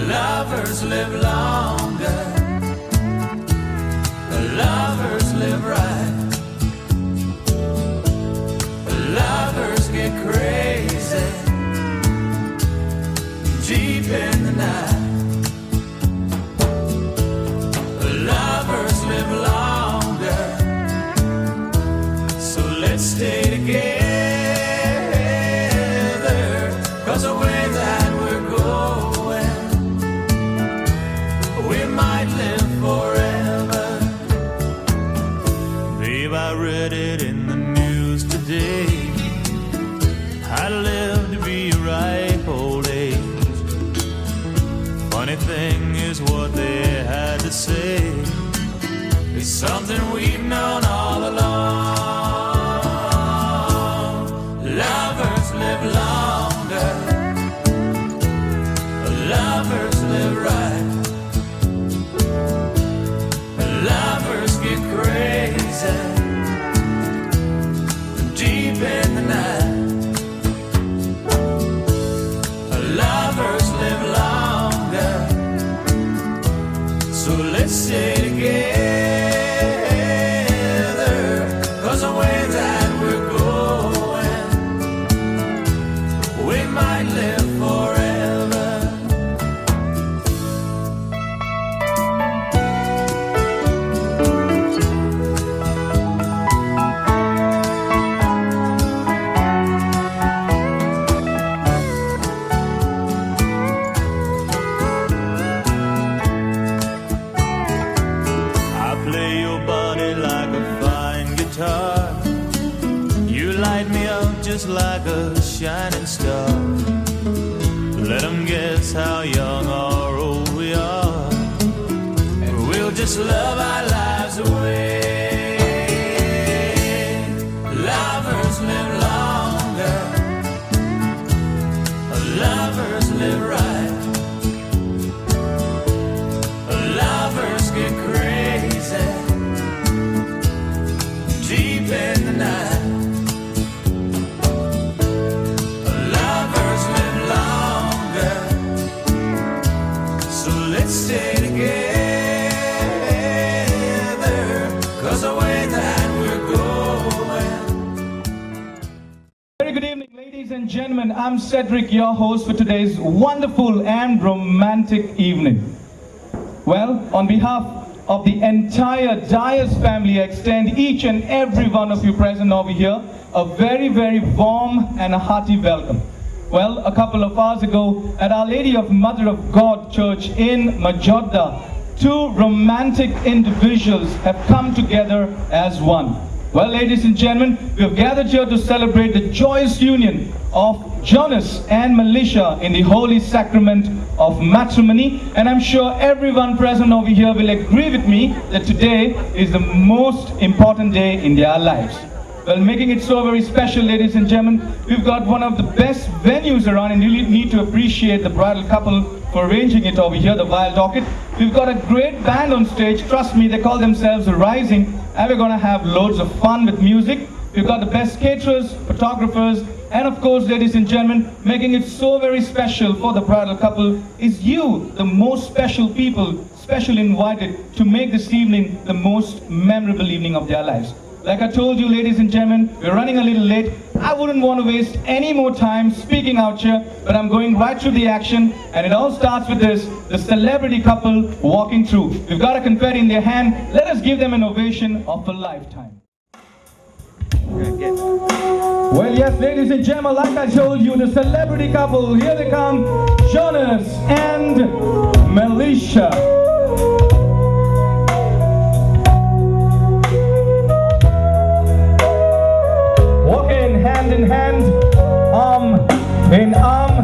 Lovers live longer, lovers live right, lovers get crazy deep in the night. Lovers live longer, so let's stay together, 'cause the way that we're going, we might live forever. Babe, I read it in the news today, I'd live to be a ripe old age. Funny thing is what they had to say is something we've known all along. Lovers live longer, lovers live right, lovers get crazy deep in the night. Lovers live longer, so let's stay together, 'cause the way that we're going, we might live forever. You light me up just like a shining star. Let them guess how young or old we are, and we'll just love our lives away. Lovers live longer, lovers live right, lovers get crazy deep in the night. Lovers live longer, so let's stay together, 'cause the way that we're going. Very good evening, ladies and gentlemen. I'm Cedric, your host for today's wonderful and romantic evening. Well, on behalf of the entire Dyers family, I extend each and every one of you present over here a very, very warm and a hearty welcome. Well, a couple of hours ago at Our Lady of Mother of God Church in Majodda, two romantic individuals have come together as one. Well, ladies and gentlemen, we have gathered here to celebrate the joyous union of Jonas and Melisha in the holy sacrament of matrimony, and I'm sure everyone present over here will agree with me that today is the most important day in their lives. Well, making it so very special, ladies and gentlemen, we've got one of the best venues around, and you need to appreciate the bridal couple for arranging it over here, the Wild Orchid. We've got a great band on stage. Trust me, they call themselves Rising, and we're going to have loads of fun with music. We've got the best caterers, photographers, and of course, ladies and gentlemen, making it so very special for the bridal couple is you, the most special people, special invited to make this evening the most memorable evening of their lives. Like I told you, ladies and gentlemen, we're running a little late. I wouldn't want to waste any more time speaking out here, but I'm going right through the action, and it all starts with this, the celebrity couple walking through. We've got a confetti in their hand. Let us give them an ovation of a lifetime. Well, yes, ladies and gentlemen, like I told you, the celebrity couple, here they come, Jonas and Melisha. Walking hand in hand, arm in arm,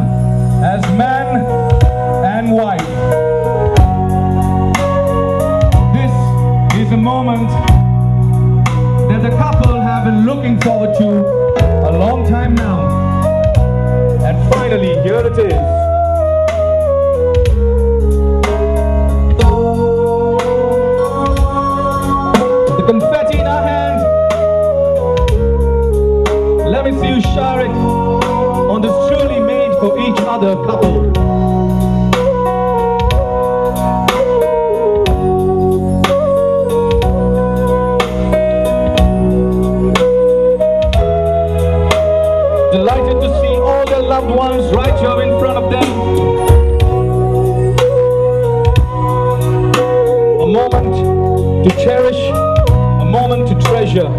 as man and wife. This is a moment that the couple have been looking forward to a long time now. And finally, here it is. The confetti in our hands. other couple. Delighted to see all their loved ones right here in front of them. A moment to cherish, a moment to treasure.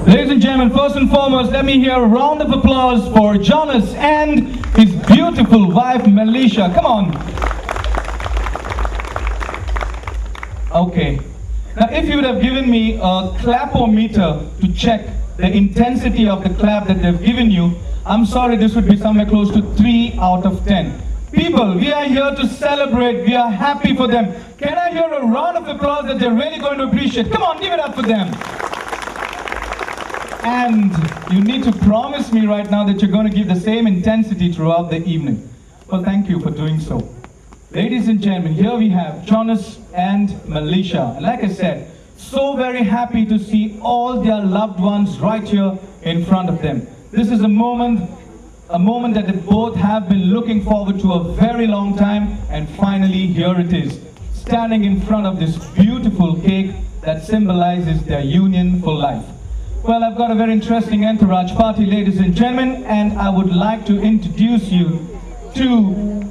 Ladies and gentlemen, first and foremost, let me hear a round of applause for Jonas and his beautiful wife, Melisha. Come on. Okay. Now, if you would have given me a clapometer to check the intensity of the clap that they've given you, I'm sorry, this would be somewhere close to 3 out of 10. People, we are here to celebrate. We are happy for them. Can I hear a round of applause that they're really going to appreciate? Come on, give it up for them. And you need to promise me right now that you're going to give the same intensity throughout the evening. Well, thank you for doing so. Ladies and gentlemen, here we have Jonas and Melisha. Like I said, so very happy to see all their loved ones right here in front of them. This is a moment that they both have been looking forward to a very long time, and finally here it is, standing in front of this beautiful cake that symbolizes their union for life. Well, I've got a very interesting entourage party, ladies and gentlemen, and I would like to introduce you to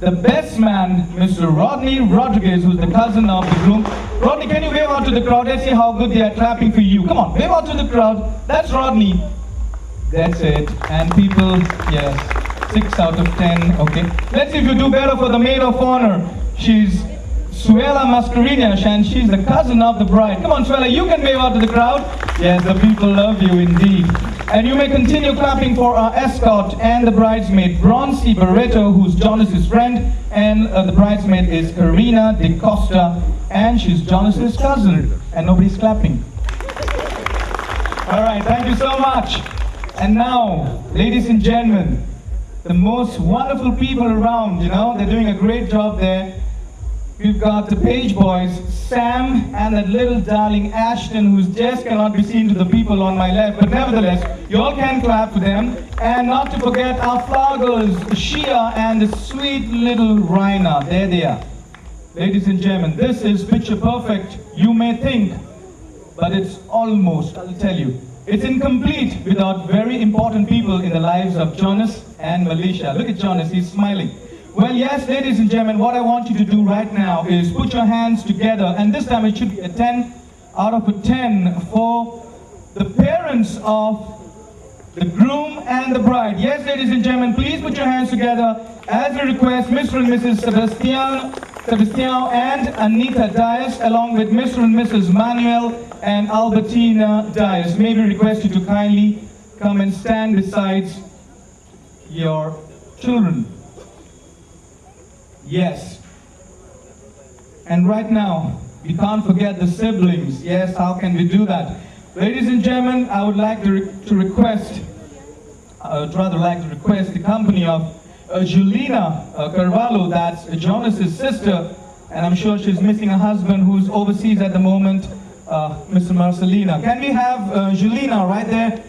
the best man, Mr. Rodney Rodriguez, who's the cousin of the groom. Rodney, can you wave out to the crowd? Let's see how good they are clapping for you. Come on, wave out to the crowd. That's Rodney. That's it. And people, yes, 6 out of 10. Okay. Let's see if you do better for the maid of honor. She's Suela Mascarenhas, and she's the cousin of the bride. Come on, Suela, you can wave out to the crowd. Yes, the people love you indeed. And you may continue clapping for our escort and the bridesmaid, Bronzy Barreto, who's Jonas's friend, and the bridesmaid is Karina De Costa, and she's Jonas's cousin. And nobody's clapping. All right, thank you so much. And now, ladies and gentlemen, the most wonderful people around, you know, they're doing a great job there. We've got the page boys, Sam, and that little darling Ashton, who's just cannot be seen to the people on my left, but nevertheless, you all can clap for them. And not to forget our flower girls, Shia and the sweet little Raina. There they are. Ladies and gentlemen, this is picture perfect, you may think, but it's almost, I'll tell you, it's incomplete without very important people in the lives of Jonas and Melisha. Look at Jonas, he's smiling. Well, yes, ladies and gentlemen, what I want you to do right now is put your hands together, and this time it should be a 10 out of a 10 for the parents of the groom and the bride. Yes, ladies and gentlemen, please put your hands together as a request. Mr. and Mrs. Sebastian and Anita Dias, along with Mr. and Mrs. Manuel and Albertina Dias. May we request you to kindly come and stand beside your children. Yes. And right now, we can't forget the siblings. Yes, how can we do that? Ladies and gentlemen, I would like to request the company of Julina Carvalho, that's Jonas's sister, and I'm sure she's missing a husband who's overseas at the moment, Mr. Marcelina. Can we have Julina right there?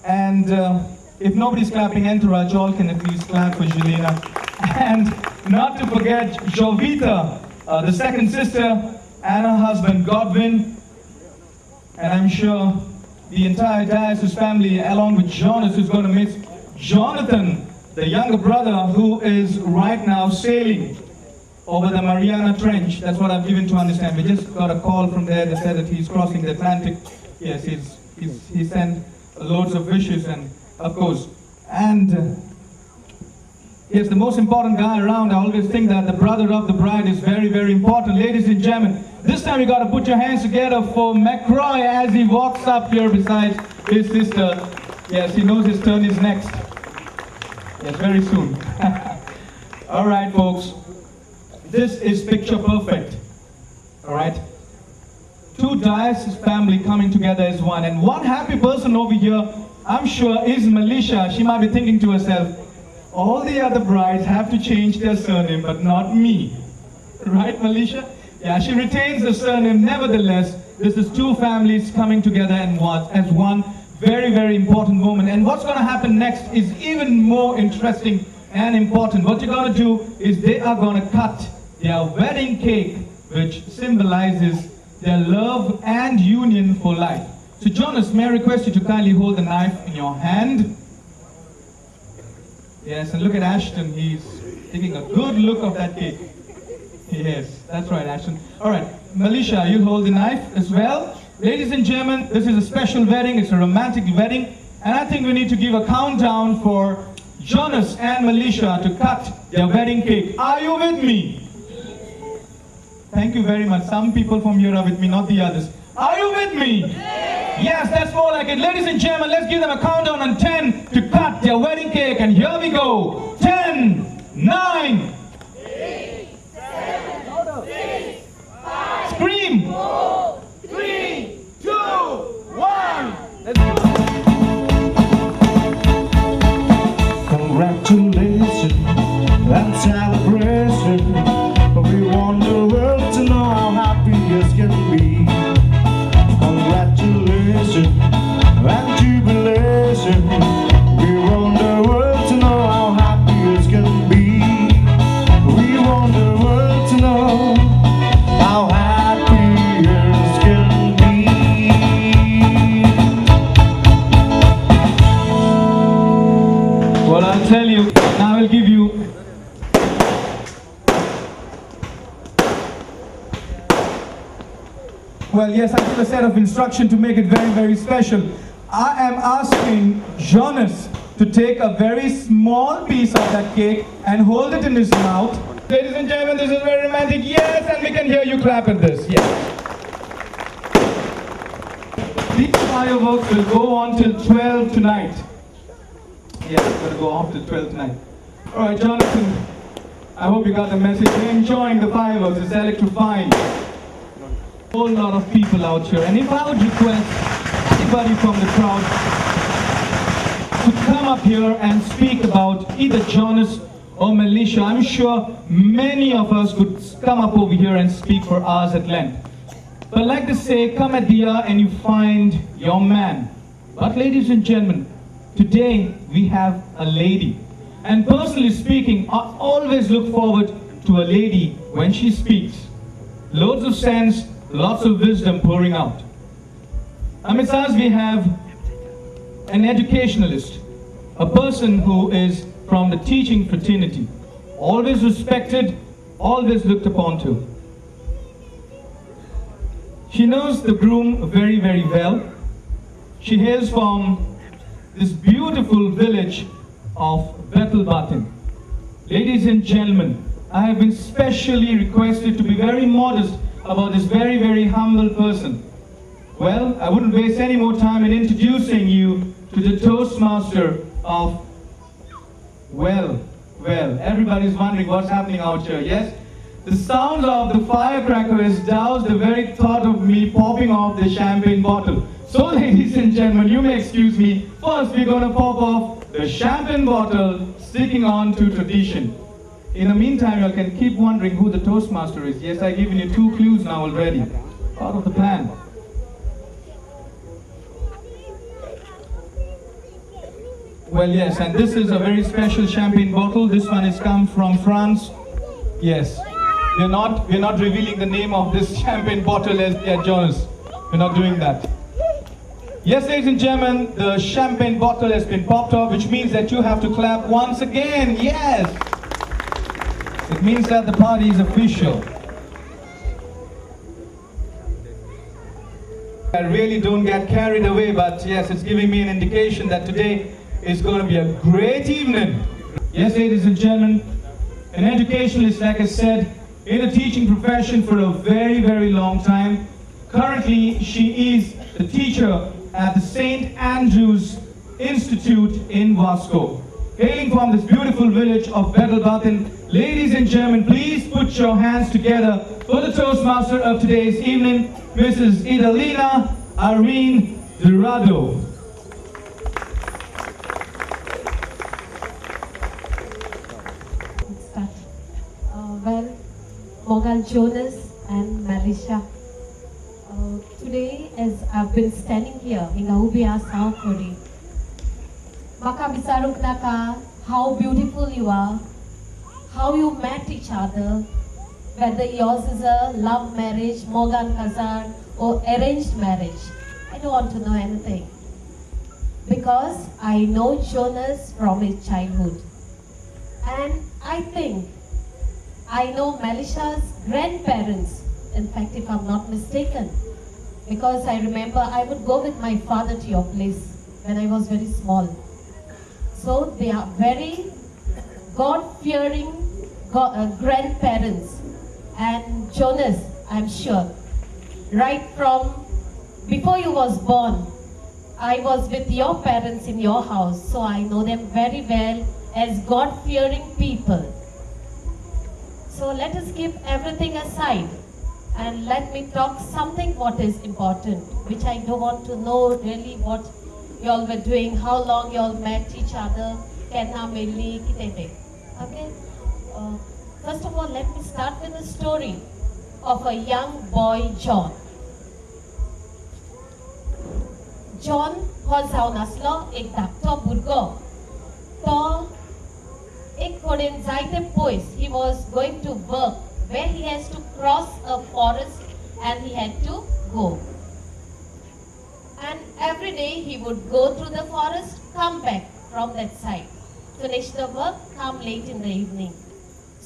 And if nobody's clapping, entourage, all can at least clap for Julina. And not to forget Jovita, the second sister, and her husband Godwin. And I'm sure the entire Dias' family, along with Jonas, is going to miss Jonathan, the younger brother, who is right now sailing over the Mariana Trench. That's what I've given to understand. We just got a call from there that said that he's crossing the Atlantic. Yes, he sent loads of wishes, and of course, and he's the most important guy around. I always think that the brother of the bride is very, very important. Ladies and gentlemen, This time you got to put your hands together for McCroy as he walks up here beside his sister. Yes, he knows his turn is next. Yes, very soon. All right, folks. This is picture perfect. All right. Two diocese family coming together as one. And one happy person over here, I'm sure, is Melisha. She might be thinking to herself, all the other brides have to change their surname, but not me. Right, Melisha? Yeah, she retains the surname. Nevertheless, this is two families coming together as one very, very important moment. And what's going to happen next is even more interesting and important. What you're going to do is they are going to cut their wedding cake, which symbolizes their love and union for life. So Jonas, may I request you to kindly hold the knife in your hand? Yes, and look at Ashton. He's taking a good look of that cake. Yes, that's right, Ashton. All right, Melisha, you hold the knife as well. Ladies and gentlemen, this is a special wedding. It's a romantic wedding. And I think we need to give a countdown for Jonas and Melisha to cut their wedding cake. Are you with me? Thank you very much. Some people from here are with me, not the others. Are you with me? Yes, that's more like it. Ladies and gentlemen, let's give them a countdown on 10 to cut their wedding cake. And here we go. 10, 9, 8, 7, 6, 5, scream! 4, 3, 2, 1. Let's go. Congratulations and celebration. We want the world to know how happy as can be. Congratulations and jubilation. We want the world to know how happy as can be. We want the world to know how happy as can be. Well, I'll tell you, now I'll give you well, yes, I give a set of instruction to make it very, very special. I am asking Jonas to take a very small piece of that cake and hold it in his mouth. Ladies and gentlemen, this is very romantic. Yes, and we can hear you clap at this. Yes. These fireworks will go on till 12 tonight. Yes, it's going to go off till 12 tonight. All right, Jonathan, I hope you got the message. We're enjoying the fireworks. It's electrifying. Whole lot of people out here, and if I would request anybody from the crowd to come up here and speak about either Jonas or Melisha, I'm sure many of us could come up over here and speak for hours at length. But like they say, come at the hour and you find your man. But ladies and gentlemen, today we have a lady, and personally speaking, I always look forward to a lady when she speaks. Loads of sense, lots of wisdom pouring out. Amidst us we have an educationalist, a person who is from the teaching fraternity, always respected, always looked upon to. She knows the groom very, very well. She hails from this beautiful village of Bethelbatten. Ladies and gentlemen, I have been specially requested to be very modest about this very, very humble person. Well, I wouldn't waste any more time in introducing you to the Toastmaster of, well, everybody's wondering what's happening out here, yes? The sound of the firecracker has doused the very thought of me popping off the champagne bottle. So ladies and gentlemen, you may excuse me, first we're going to pop off the champagne bottle, sticking on to tradition. In the meantime, you can keep wondering who the Toastmaster is. Yes, I've given you 2 clues now already. Part of the plan. Well, yes, and this is a very special champagne bottle. This one has come from France. Yes, we're not revealing the name of this champagne bottle as yet, Jonas. We're not doing that. Yes, ladies and gentlemen, the champagne bottle has been popped off, which means that you have to clap once again. Yes. It means that the party is official. I really don't get carried away, but yes, it's giving me an indication that today is going to be a great evening. Yes, ladies and gentlemen, an educationalist, like I said, in the teaching profession for a very, very long time. Currently, she is a teacher at the St. Andrew's Institute in Vasco. Hailing from this beautiful village of Bettelbatten, ladies and gentlemen, please put your hands together for the Toastmaster of today's evening, Mrs. Idalina Irene Dorado. Start. Well, Morgan, Jonas and Melisha. Today, as I've been standing here in Ubia South Korea, Maka bisaruk naka how beautiful you are, how you met each other, whether yours is a love marriage, Morgan Kazar, or arranged marriage. I don't want to know anything. Because I know Jonas from his childhood. And I think I know Melisha's grandparents, in fact, if I'm not mistaken. Because I remember I would go with my father to your place when I was very small. So they are very God-fearing grandparents. And Jonas, I'm sure, right from before you was born, I was with your parents in your house, so I know them very well as God-fearing people. So let us keep everything aside and let me talk something what is important, which I don't want to know really what you all were doing, how long you all met each other, kenna milli, kitete. Okay? First of all, let me start with a story of a young boy, John. John ho जावन आसलो एक धाकटो भुरगो तो एक कडेन जायते पयस he was going to work where he has to cross a forest and he had to go. And every day he would go through the forest, come back from that side. Finish the work, come late in the evening.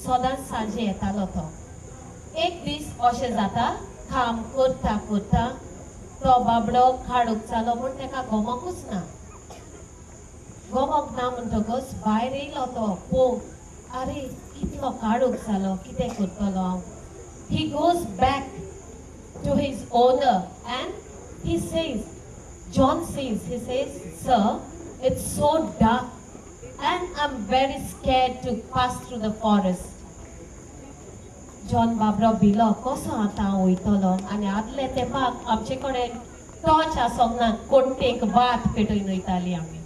सदांच सांजे येतालो तो. एक दीस अशें जाता काम करता करता तो बाबडो खाडूक जालो म्हूण तेका गमकूच ना. गमक ना म्हणटकच भायर येयलो तो पळोवंक आरे कितलो काडूक जालो कितें करतलो हांव. He goes back to his owner and he says, John says, he says, sir, it's so dark and I'm very scared to pass through the forest. John बाबरो भिलो कसो आतां हांव वयतलो आनी आदले तेंपाक आमचे कडेन टॉर्च आसोंक ना कोट्टेक वात पेटोवन वयतालीं आमी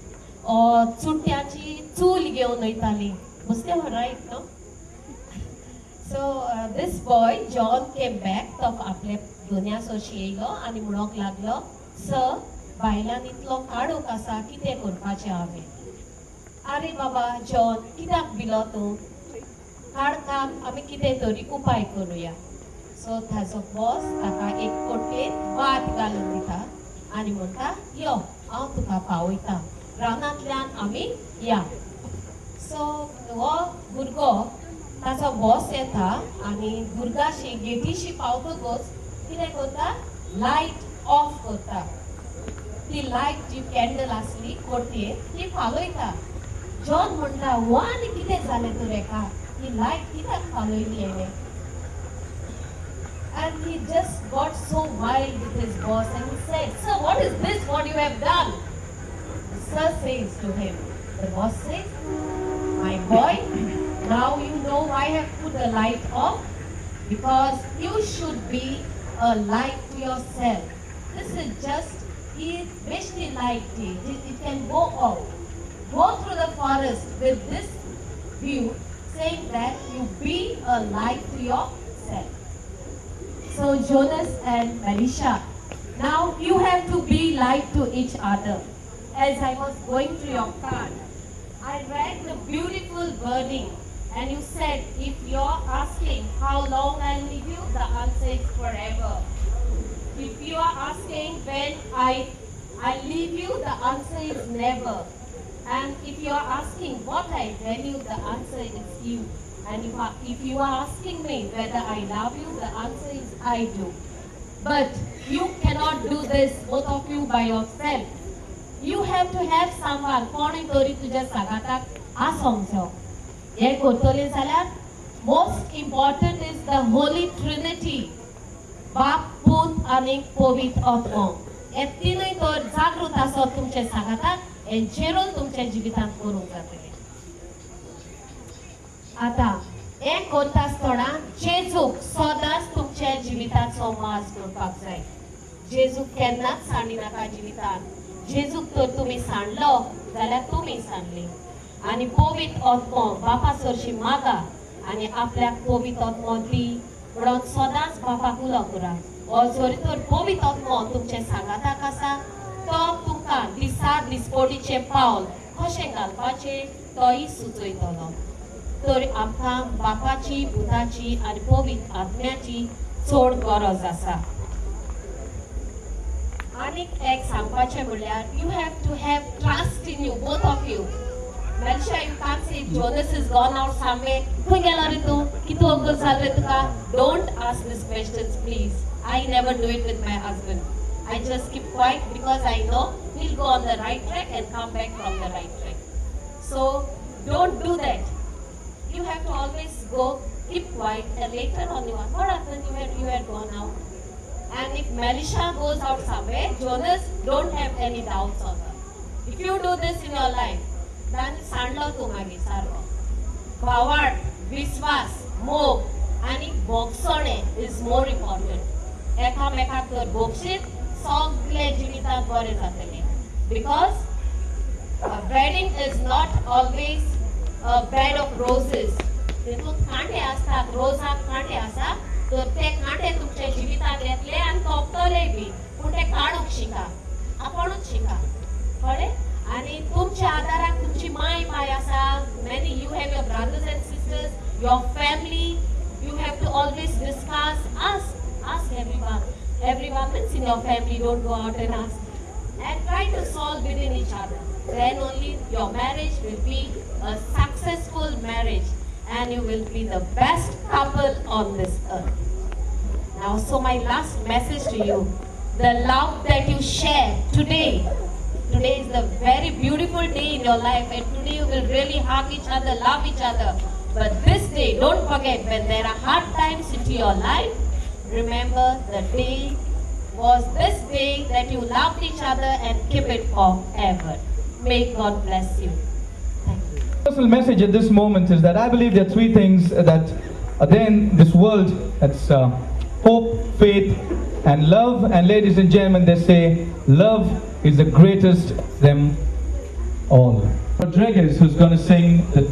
चुट्ट्याची चूल घेवन वयतालीं. Must have right, no? So this boy John came back तो आपले दोनया सोशी येयलो आनी म्हणोंक लागलो सर बायलान इतलो काडूक आसा कितें करपाचें हांवें. आरे बाबा जॉन कित्याक भिलो तूं काडकाक आमी कितें तरी उपाय करुया. सो ताजो बॉस ताका एक कोट्टेन वात घालून दिता आनी म्हणटा यो हांव तुका पावयता रानांतल्यान आमी या. सो हो भुरगो ताचो बॉस येता आनी भुरगाशी गेटीशी पावतकच कितें करता लायट ऑफ करता. ती लायट जी कॅन्डल आसली कोट्टेन ती पालयता. जॉन म्हणटा वा आनी कितें जालें तुरेका ही लायट कित्याक पालयली हेणें. And he just got so wild with his boss and he said, sir, what is this what you have done? The sir says to him, the boss says, my boy, now you know why I have put the light off, because you should be a light to yourself. This is just the light. It can go off. Go through the forest with this view, saying that you be a light to yourself. So Jonas and Melisha, now you have to be light to each other. As I was going through your card, I read the beautiful wording and you said if you're asking how long I'll leave you, the answer is forever. If you are asking when I leave you, the answer is never. And if you are asking what I value, the answer is you. And if you are asking me whether I love you, the answer is I do. But you cannot do this, both of you, by yourself. You have to have someone. कोणी तरी तुझ्या सांगाताक आसोंक जाय. हे करतले जाल्यार Most important is the Holy Trinity. बाप, पूत आणि पवित्र आत्मा. हे तीनय तर जागृत आसत तुमचे सांगातात हे जेरून तुमच्या जिवितांत करूंक जातले. आता हे करता आसतना जेजूक सदांच तुमच्या जिविताचो माज करपाक जाय. जेजूक केन्नाच सांडी नाका जिवितांत. जेजूक तर तुमी सांडलो जाल्यार तुमी सांडली. आणि पवित्र आत्मा बापा सरशी मागा आणि आपल्याक पवित्र आत्मा दी म्हणून सदांच बापाक उलो करा. जरी तर पवित्र आत्मा तुमचे सांगाताक आसा तो तुमकां दिसाक दिसपडीचे पावल कशें घालपाचे तोय सुचयतलो. तर आमकां बापाची पुताची आनी पवित्र आत्म्याची चड गरज आसा. आनीक एक सांगपाचें म्हणल्यार you have to have trust in you both of you. Melisha, you can't say Jonas is gone out somewhere. Khun gela re tu? Kitu agar sal re tuka? Don't ask these questions, please. I never do it with my husband. I just keep quiet because I know he'll go on the right track and come back from the right track. So don't do that. You have to always go, keep quiet, and later on you ask, what happened? You had gone out. And if Melisha goes out somewhere, Jonas, don't have any doubts on her. If you do this in your life, दान सांडलो तू मागे सारको. भावार्थ, विश्वास, मोग आणि बोगसणे is more important. एकामेकाक तर बोगशीत सगळे जिवितांत बरें जातलें. Because wedding is not always a bed of roses. तितूंत कांटे आसतात, रोजाक कांटे आसा तर ते कांटे तुमच्या जिवितांत येतले आनी तोपतले बी. पूण ते काडूंक शिका, आपणूच शिका. कळ्ळें? आणि तुमच्या आदाराक तुमची माय बाय आसा. many you have your brothers and sisters, your family. You have to always discuss. Ask everyone means in your family. Don't go out and ask and try to solve within each other. Then only your marriage will be a successful marriage and you will be the best couple on this earth. Now, so my last message to you, the love that you share today is the very beautiful day in your life, and today you will really hug each other, love each other. But this day, don't forget, when there are hard times into your life, remember the day was this day that you loved each other and keep it forever. May God bless you. Thank you. Personal message at this moment is that I believe there are three things that are there in this world. That's hope, faith, and love. And ladies and gentlemen, they say love is the greatest of them all. Rodriguez, who's going to sing the